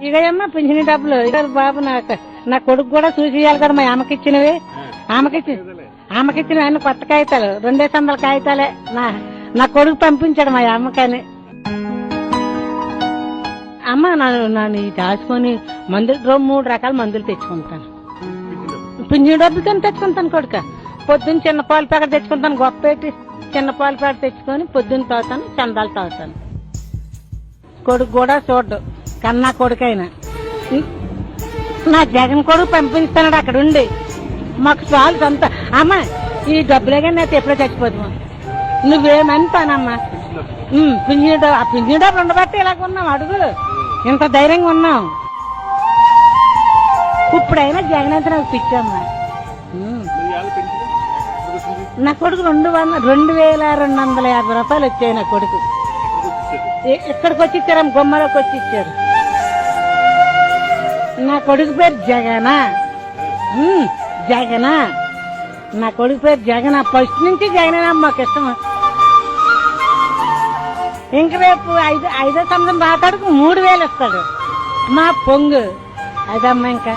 ఇక ఏమ్మా పింఛని డబ్బులు ఇక బాబు నా కొడుకు కూడా చూసి ఇవ్వాలి కదా మా అమ్మకిచ్చినవి. ఆమెకిచ్చిన అన్ని కొత్త కాగితాలు 200 కాగితాలే నా కొడుకు పంపించాడు మా అమ్మకని. అమ్మ నన్ను దాచుకొని మందులు 3 రకాల మందులు తెచ్చుకుంటాను. పింఛని డబ్బులతో తెచ్చుకుంటాను. కొడుక పొద్దున్న చిన్న పాలు ప్యాకెట్ తెచ్చుకుంటాను. గొప్ప పెట్టి చిన్న పాలు ప్యాకెట్ తెచ్చుకొని పొద్దున్న తాగుతాను, చందాలు తాగుతాను. కొడుకు కూడా చూడ్డు కన్నా కొడుకైనా నా జగన్ కొడుకు పంపిస్తాడు అక్కడ ఉండి మాకు చాలు సొంత. అమ్మ ఈ డబ్బులే కానీ అయితే ఎప్పుడో చచ్చిపోతామా. నువ్వేమంటానమ్మా పింఛని డబ్బులు ఉండబట్టి ఇలాగ ఉన్నాం. అడుగు ఇంత ధైర్యంగా ఉన్నాం. ఇప్పుడైనా జగన్ అయితే నాకు పిచ్చమ్మా. నా కొడుకు 2250 రూపాయలు వచ్చాయి. నా కొడుకు ఇక్కడికి వచ్చి ఇచ్చారు, గుమ్మలోకి వచ్చి ఇచ్చారు. నా కొడుకు పేరు జగనా. జగనా నా కొడుకు పేరు జగన్. ఫస్ట్ నుంచి జగనేనా మాకు ఇష్టం. ఇంక రేపు 5వ సంవత్సరం రాతాడుకు 3000 ఇస్తాడు మా పొంగు. అదమ్మా ఇంకా